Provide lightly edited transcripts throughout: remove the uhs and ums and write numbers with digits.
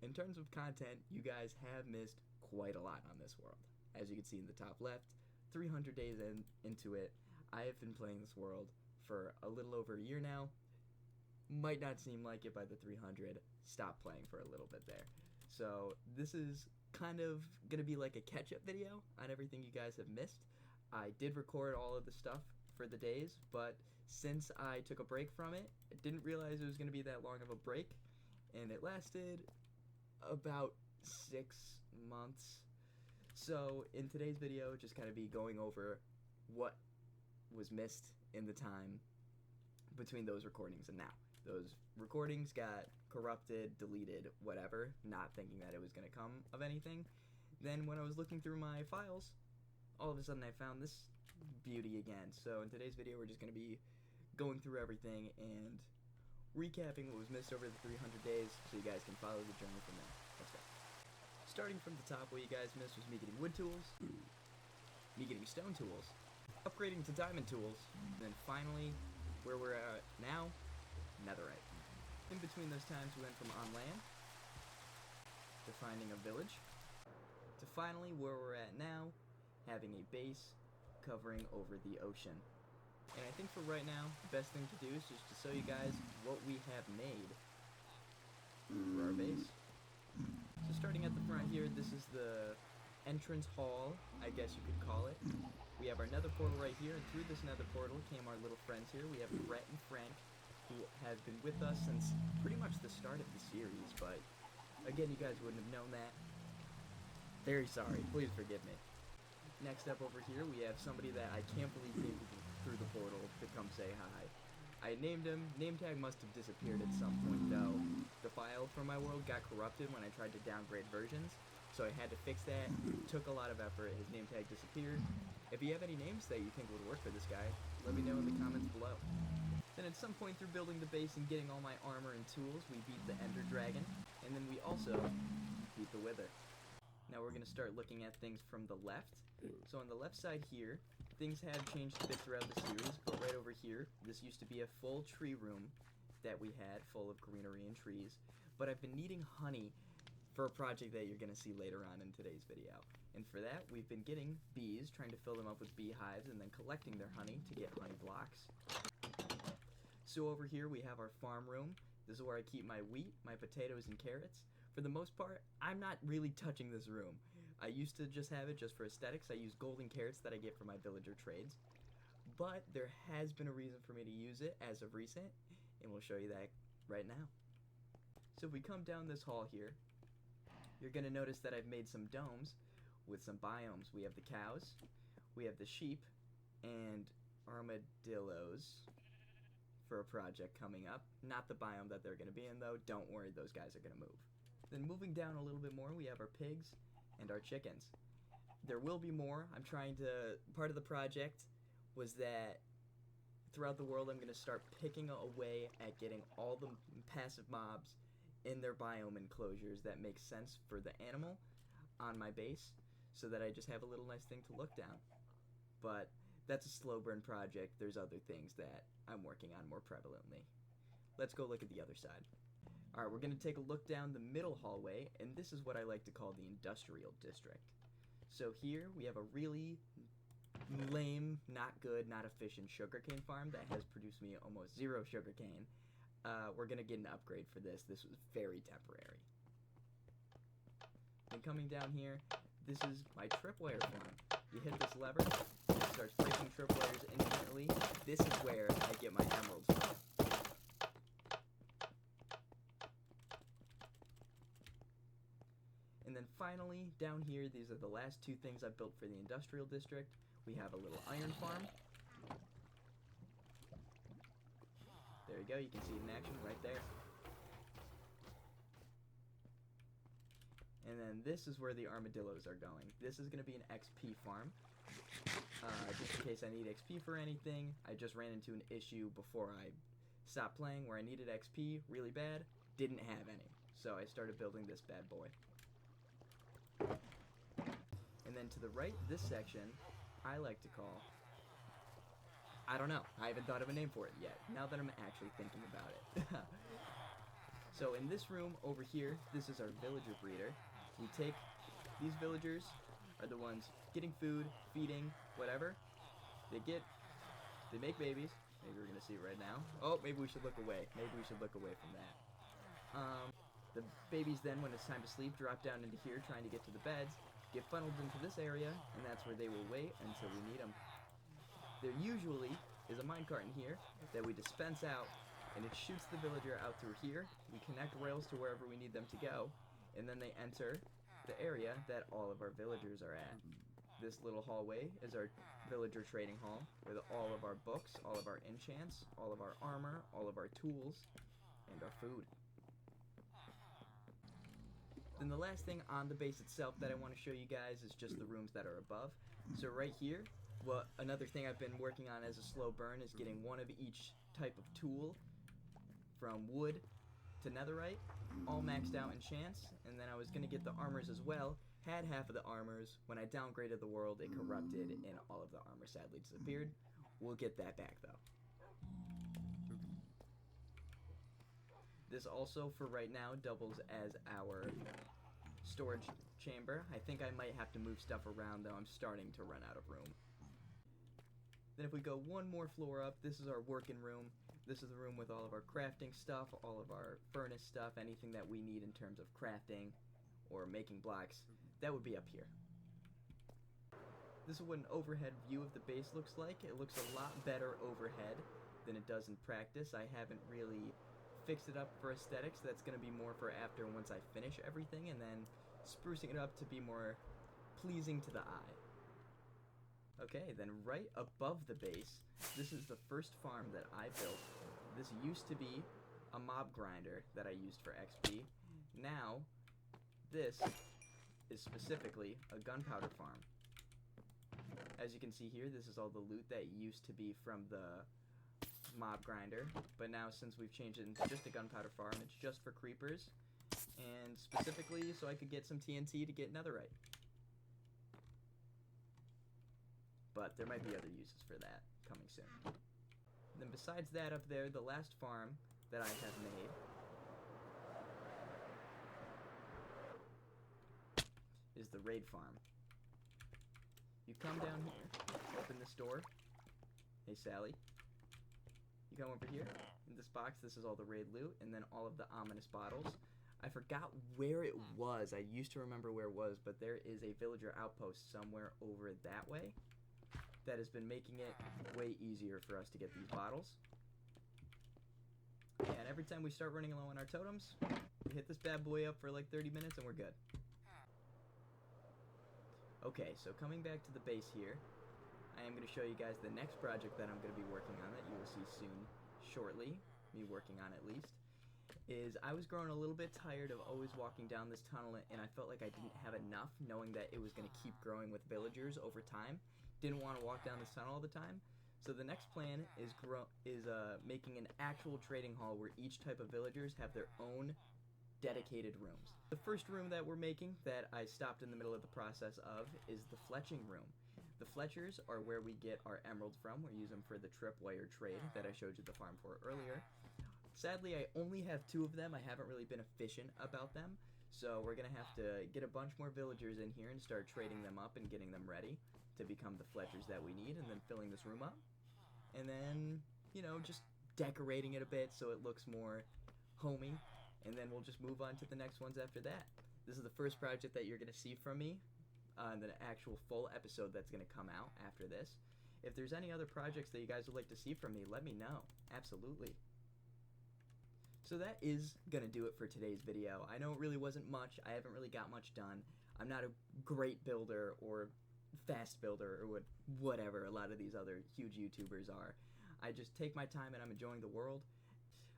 in terms of content, you guys have missed quite a lot on this world. As you can see in the top left, 300 days into it, I have been playing this world for a little over a year now. Might not seem like it by the 300. Stop playing for a little bit there. So this is kind of going to be like a catch-up video on everything you guys have missed. I did record all of the stuff for the days, but since I took a break from it, I didn't realize it was going to be that long of a break, and it lasted about 6 months. So in today's video, just kind of be going over what was missed in the time between those recordings and now. Those recordings got corrupted, deleted, whatever, not thinking that it was going to come of anything. Then when I was looking through my files, all of a sudden I found this beauty again. So in today's video, we're just going to be going through everything and recapping what was missed over the 300 days so you guys can follow the journey from there. Let's go. Starting from the top, what you guys missed was me getting wood tools, me getting stone tools, upgrading to diamond tools, and then finally, where we're at now, netherite. In between those times, we went from on land to finding a village to finally where we're at now, having a base covering over the ocean. And I think for right now, the best thing to do is just to show you guys what we have made for our base. So starting at the front here, this is the entrance hall, I guess you could call it. We have our nether portal right here, and through this nether portal came our little friends here. We have Brett and Frank, who have been with us since pretty much the start of the series, but again, you guys wouldn't have known that. Very sorry, please forgive me. Next up over here, we have somebody that I can't believe came through the portal to come say hi. I named him. Name tag must have disappeared at some point, though. The file from my world got corrupted when I tried to downgrade versions, so I had to fix that. It took a lot of effort. His name tag disappeared. If you have any names that you think would work for this guy, let me know in the comments below. Then at some point through building the base and getting all my armor and tools, we beat the Ender Dragon, and then we also beat the Wither. Now we're going to start looking at things from the left. So on the left side here, things have changed a bit throughout the series, but right over here, this used to be a full tree room that we had, full of greenery and trees. But I've been needing honey for a project that you're going to see later on in today's video. And for that, we've been getting bees, trying to fill them up with beehives, and then collecting their honey to get honey blocks. So over here, we have our farm room. This is where I keep my wheat, my potatoes, and carrots. For the most part, I'm not really touching this room. I used to just have it just for aesthetics. I use golden carrots that I get from my villager trades. But there has been a reason for me to use it as of recent, and we'll show you that right now. So if we come down this hall here, you're going to notice that I've made some domes with some biomes. We have the cows, we have the sheep, and armadillos for a project coming up. Not the biome that they're going to be in, though. Don't worry, those guys are going to move. Then moving down a little bit more, we have our pigs and our chickens. There will be more. I'm trying to... Part of the project was that throughout the world, I'm going to start picking away at getting all the passive mobs in their biome enclosures that make sense for the animal on my base, so that I just have a little nice thing to look down. But that's a slow burn project. There's other things that I'm working on more prevalently. Let's go look at the other side. Alright, we're going to take a look down the middle hallway, and this is what I like to call the industrial district. So here we have a really lame, not good, not efficient sugarcane farm that has produced me almost 0 sugarcane. We're going to get an upgrade for this. This was very temporary. Then coming down here, this is my tripwire farm. You hit this lever, it starts breaking tripwires instantly. This is where I get my emeralds from. And then finally, down here, these are the last 2 things I built for the industrial district. We have a little iron farm. There you go, you can see it in action right there. And then this is where the armadillos are going. This is going to be an XP farm. Just in case I need XP for anything. I just ran into an issue before I stopped playing where I needed XP really bad. Didn't have any. So I started building this bad boy. And then to the right, this section, I like to call... I don't know. I haven't thought of a name for it yet, now that I'm actually thinking about it. So in this room over here, this is our villager breeder. We take these villagers are the ones getting food, feeding, whatever. They make babies. Maybe we're gonna see it right now. Oh, maybe we should look away. Maybe we should look away from that. The babies then, when it's time to sleep, drop down into here trying to get to the beds, get funneled into this area, and that's where they will wait until we need them. There usually is a minecart in here that we dispense out, and it shoots the villager out through here. We connect rails to wherever we need them to go, and then they enter the area that all of our villagers are at. This little hallway is our villager trading hall with all of our books, all of our enchants, all of our armor, all of our tools, and our food. Then the last thing on the base itself that I want to show you guys is just the rooms that are above. So right here, well, another thing I've been working on as a slow burn is getting one of each type of tool, from wood to netherite, all maxed out enchants, and then I was going to get the armors as well. Had half of the armors. When I downgraded the world, it corrupted and all of the armor sadly disappeared. We'll get that back though. This also, for right now, doubles as our storage chamber. I think I might have to move stuff around, though. I'm starting to run out of room. Then if we go one more floor up, this is our working room. This is the room with all of our crafting stuff, all of our furnace stuff, anything that we need in terms of crafting or making blocks. That would be up here. This is what an overhead view of the base looks like. It looks a lot better overhead than it does in practice. I haven't really fixed it up for aesthetics. That's going to be more for after, once I finish everything, and then sprucing it up to be more pleasing to the eye. Okay, then right above the base, this is the first farm that I built. This used to be a mob grinder that I used for XP. Now, this is specifically a gunpowder farm. As you can see here, this is all the loot that used to be from the mob grinder, but now since we've changed it into just a gunpowder farm, it's just for creepers, and specifically so I could get some TNT to get netherite. But there might be other uses for that coming soon. And then besides that up there, the last farm that I have made is the raid farm. You come down here, open this door. Hey Sally. You come over here, in this box, this is all the raid loot, and then all of the ominous bottles. I forgot where it was. I used to remember where it was, but there is a villager outpost somewhere over that way that has been making it way easier for us to get these bottles. And every time we start running low on our totems, we hit this bad boy up for like 30 minutes and we're good. Okay, so coming back to the base here, I am going to show you guys the next project that I'm going to be working on that you will see soon, shortly, me working on at least, is I was growing a little bit tired of always walking down this tunnel, and I felt like I didn't have enough, knowing that it was going to keep growing with villagers over time. Didn't want to walk down this tunnel all the time. So the next plan is making an actual trading hall where each type of villagers have their own dedicated rooms. The first room that we're making that I stopped in the middle of the process of is the fletching room. The fletchers are where we get our emeralds from. We use them for the tripwire trade that I showed you the farm for earlier. Sadly, I only have 2 of them. I haven't really been efficient about them. So we're going to have to get a bunch more villagers in here and start trading them up and getting them ready to become the fletchers that we need, and then filling this room up. And then, you know, just decorating it a bit so it looks more homey. And then we'll just move on to the next ones after that. This is the first project that you're going to see from me, and the actual full episode that's going to come out after this. If there's any other projects that you guys would like to see from me, let me know. Absolutely. So that is going to do it for today's video. I know it really wasn't much. I haven't really got much done. I'm not a great builder or fast builder or whatever a lot of these other huge YouTubers are. I just take my time and I'm enjoying the world.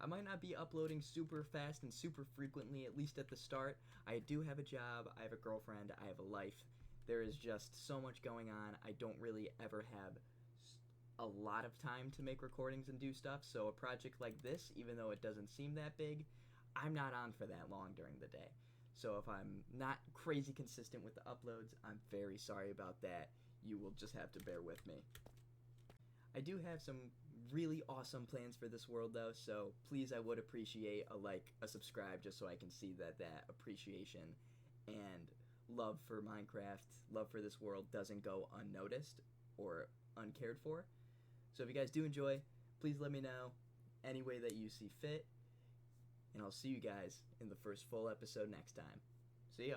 I might not be uploading super fast and super frequently, at least at the start. I do have a job, I have a girlfriend, I have a life. There is just so much going on. I don't really ever have a lot of time to make recordings and do stuff, so a project like this, even though it doesn't seem that big, I'm not on for that long during the day. So if I'm not crazy consistent with the uploads, I'm very sorry about that. You will just have to bear with me. I do have some really awesome plans for this world though, so please, I would appreciate a like, a subscribe, just so I can see that appreciation and love for Minecraft, love for this world doesn't go unnoticed or uncared for. So if you guys do enjoy, please let me know any way that you see fit, and I'll see you guys in the first full episode next time. See ya.